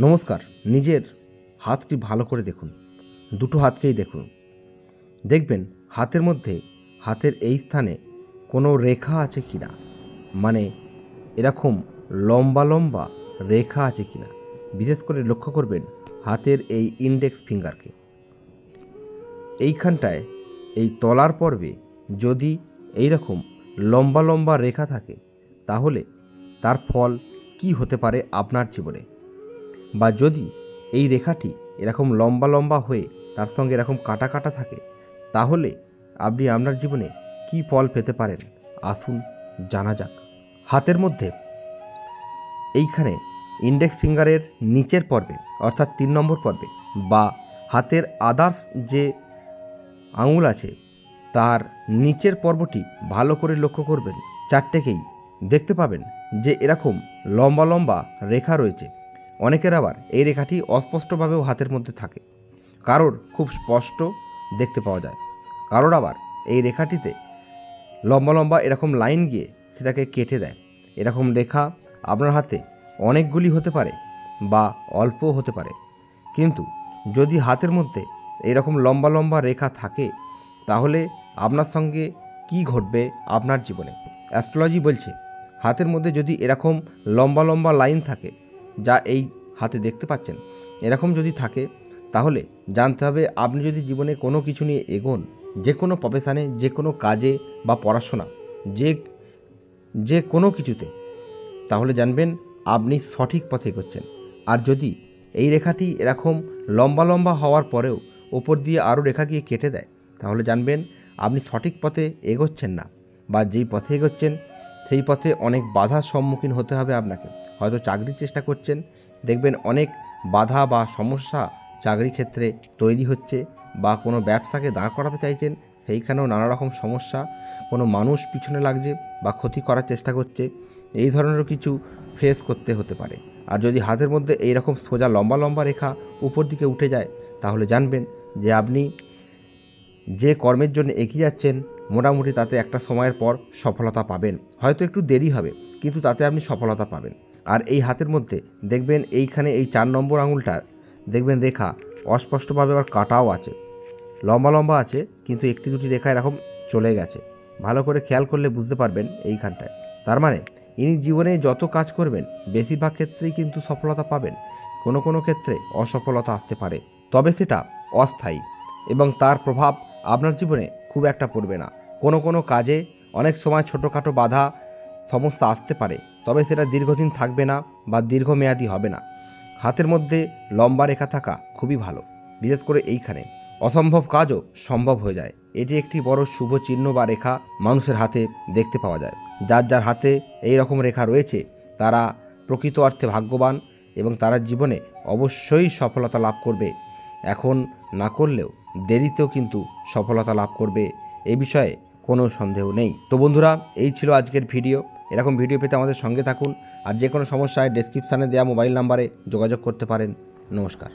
নমস্কার। নিজের হাতটি ভালো করে দেখুন, দুটো হাতকেই দেখুন। দেখবেন হাতের মধ্যে হাতের এই স্থানে কোনো রেখা আছে কি না, মানে এরকম লম্বা লম্বা রেখা আছে কি না। বিশেষ করে লক্ষ্য করবেন হাতের এই ইন্ডেক্স ফিঙ্গারকে, এইখানটায় এই তলার পর্বে যদি এই রকম লম্বা লম্বা রেখা থাকে, তাহলে তার ফল কি হতে পারে আপনার জীবনে। বা যদি এই রেখাটি এরকম লম্বা লম্বা হয়ে তার সঙ্গে এরকম কাটা কাটা থাকে, তাহলে আপনি আপনার জীবনে কি ফল পেতে পারেন, আসুন জানা যাক। হাতের মধ্যে এইখানে ইন্ডেক্স ফিঙ্গারের নিচের পর্বে অর্থাৎ 3 নম্বর পর্বে বা হাতের আদার্স যে আঙুল আছে তার নিচের পর্বটি ভালো করে লক্ষ্য করবেন। চারটেকেই দেখতে পাবেন যে এরকম লম্বা লম্বা রেখা রয়েছে। অনেকের আবার এই রেখাটি অস্পষ্টভাবেও হাতের মধ্যে থাকে, কারোর খুব স্পষ্ট দেখতে পাওয়া যায়, কারোর আবার এই রেখাটিতে লম্বা লম্বা এরকম লাইন গিয়ে সেটাকে কেটে দেয়। এরকম রেখা আপনার হাতে অনেকগুলি হতে পারে বা অল্পও হতে পারে, কিন্তু যদি হাতের মধ্যে এরকম লম্বা লম্বা রেখা থাকে, তাহলে আপনার সঙ্গে কি ঘটবে আপনার জীবনে। অ্যাস্ট্রোলজি বলছে হাতের মধ্যে যদি এরকম লম্বা লম্বা লাইন থাকে, যা এই হাতে দেখতে পাচ্ছেন, এরকম যদি থাকে, তাহলে জানতে হবে আপনি যদি জীবনে কোনো কিছু নিয়ে এগোন, যে কোনো প্রফেশানে, যে কোনো কাজে বা পড়াশোনা, যে কোনো কিছুতে, তাহলে জানবেন আপনি সঠিক পথে এগোচ্ছেন। আর যদি এই রেখাটি এরকম লম্বা লম্বা হওয়ার পরেও ওপর দিয়ে আরও রেখা গিয়ে কেটে দেয়, তাহলে জানবেন আপনি সঠিক পথে এগোচ্ছেন না, বা যেই পথে এগোচ্ছেন সেই পথে অনেক বাধার সম্মুখীন হতে হবে আপনাকে। হয়তো চাকরির চেষ্টা করছেন, দেখবেন অনেক বাধা বা সমস্যা চাকরির ক্ষেত্রে তৈরি হচ্ছে, বা কোনো ব্যবসাকে দাঁড় করাতে চাইছেন, সেইখানেও নানা রকম সমস্যা, কোনো মানুষ পিছনে লাগছে বা ক্ষতি করার চেষ্টা করছে, এই ধরনেরও কিছু ফেস করতে হতে পারে। আর যদি হাতের মধ্যে এই রকম সোজা লম্বা লম্বা রেখা উপর দিকে উঠে যায়, তাহলে জানবেন যে আপনি যে কর্মের জন্য এগিয়ে যাচ্ছেন, মোটামুটি তাতে একটা সময়ের পর সফলতা পাবেন। হয়তো একটু দেরি হবে, কিন্তু তাতে আপনি সফলতা পাবেন। আর এই হাতের মধ্যে দেখবেন এইখানে এই 4 নম্বর আঙুলটার দেখবেন রেখা অস্পষ্টভাবে আবার কাটাও আছে, লম্বা লম্বা আছে, কিন্তু একটি দুটি রেখা এরকম চলে গেছে। ভালো করে খেয়াল করলে বুঝতে পারবেন এইখানটায়। তার মানে ইনি জীবনে যত কাজ করবেন বেশিরভাগ ক্ষেত্রেই কিন্তু সফলতা পাবেন। কোনো কোনো ক্ষেত্রে অসফলতা আসতে পারে, তবে সেটা অস্থায়ী এবং তার প্রভাব আপনার জীবনে খুব একটা পড়বে না। কোনো কোনো কাজে অনেক সময় ছোটোখাটো বাধা সমস্যা আসতে পারে, তবে সেটা দীর্ঘদিন থাকবে না বা দীর্ঘমেয়াদী হবে না। হাতের মধ্যে লম্বা রেখা থাকা খুবই ভালো, বিশেষ করে এইখানে অসম্ভব কাজও সম্ভব হয়ে যায়। এটি একটি বড় শুভ চিহ্ন বা রেখা মানুষের হাতে দেখতে পাওয়া যায়। যার যার হাতে এই রকম রেখা রয়েছে তারা প্রকৃত অর্থে ভাগ্যবান এবং তারা জীবনে অবশ্যই সফলতা লাভ করবে। এখন না করলেও দেরিতেও কিন্তু সফলতা লাভ করবে, এ বিষয়ে কোনো সন্দেহ নেই। তো বন্ধুরা, এই ছিল আজকের ভিডিও। এরকম ভিডিও পেতে আমাদের সঙ্গে থাকুন, আর যে কোনো সমস্যায় ডেসক্রিপশানে দেওয়া মোবাইল নাম্বারে যোগাযোগ করতে পারেন। নমস্কার।